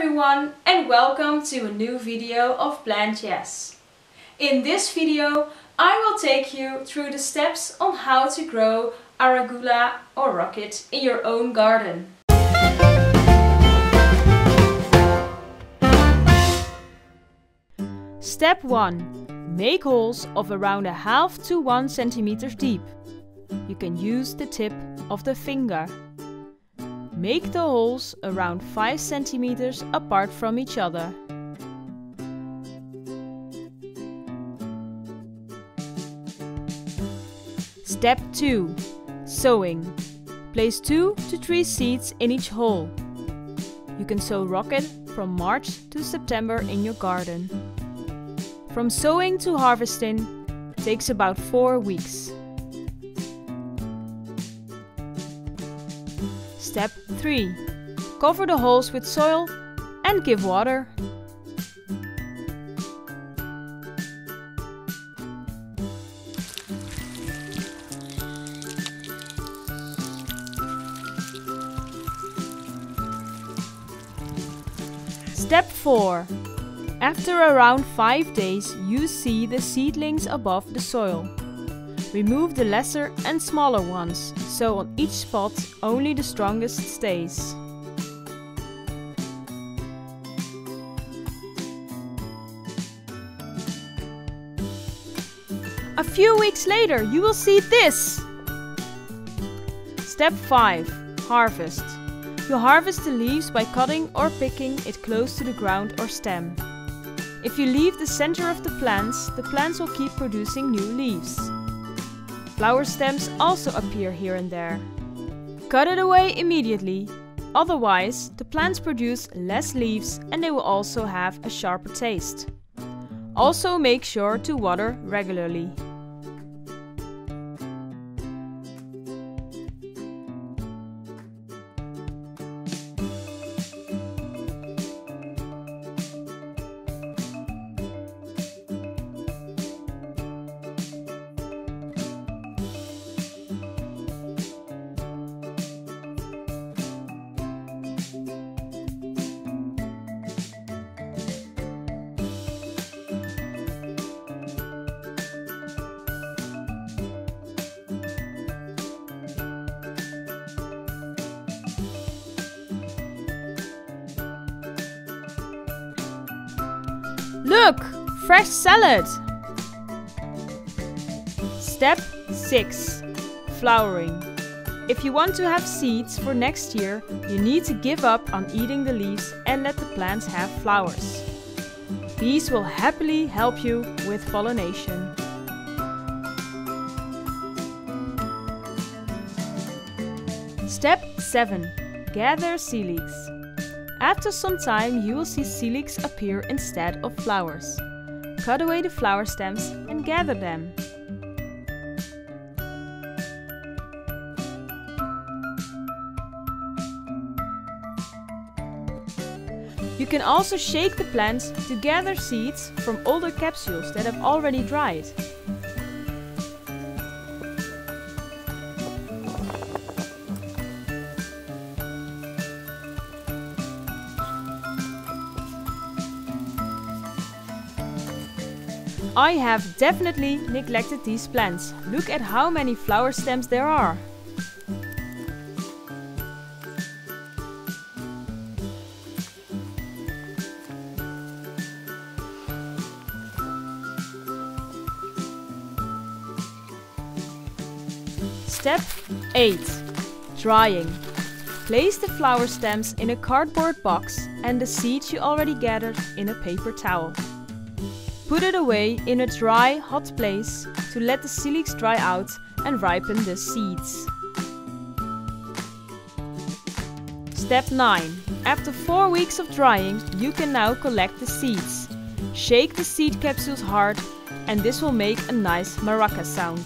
everyone and welcome to a new video of Plant Yes. In this video I will take you through the steps on how to grow arugula or rocket in your own garden. Step 1. Make holes of around 1/2 to 1 centimeter deep. You can use the tip of the finger. Make the holes around 5 centimeters apart from each other. Step 2. Sowing. Place 2 to 3 seeds in each hole. You can sow rocket from March to September in your garden. From sowing to harvesting takes about 4 weeks. Step 3. Cover the holes with soil and give water. Step 4. After around 5 days, you see the seedlings above the soil. Remove the lesser and smaller ones, so on each spot only the strongest stays. A few weeks later you will see this! Step 5. Harvest. You harvest the leaves by cutting or picking it close to the ground or stem. If you leave the center of the plants will keep producing new leaves. Flower stems also appear here and there. Cut it away immediately, otherwise the plants produce less leaves and they will also have a sharper taste. Also make sure to water regularly. Look! Fresh salad! Step 6. Flowering. If you want to have seeds for next year, you need to give up on eating the leaves and let the plants have flowers. Bees will happily help you with pollination. Step 7. Gather calyx. After some time you will see calyx appear instead of flowers. Cut away the flower stems and gather them. You can also shake the plants to gather seeds from older capsules that have already dried. I have definitely neglected these plants. Look at how many flower stems there are. Step 8. Drying. Place the flower stems in a cardboard box and the seeds you already gathered in a paper towel. Put it away in a dry, hot place to let the calyx dry out and ripen the seeds. Step 9. After 4 weeks of drying, you can now collect the seeds. Shake the seed capsules hard and this will make a nice maraca sound.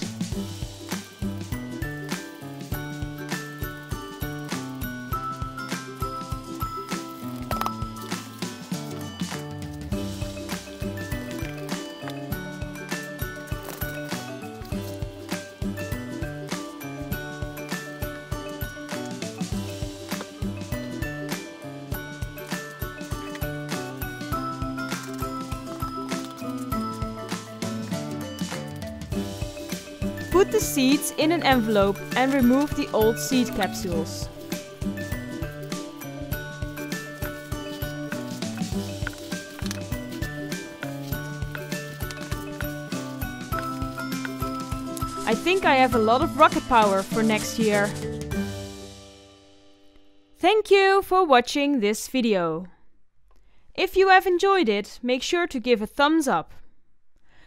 Put the seeds in an envelope and remove the old seed capsules. I think I have a lot of rocket power for next year. Thank you for watching this video. If you have enjoyed it, make sure to give a thumbs up.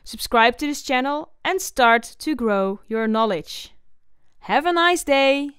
Subscribe to this channel and start to grow your knowledge. Have a nice day!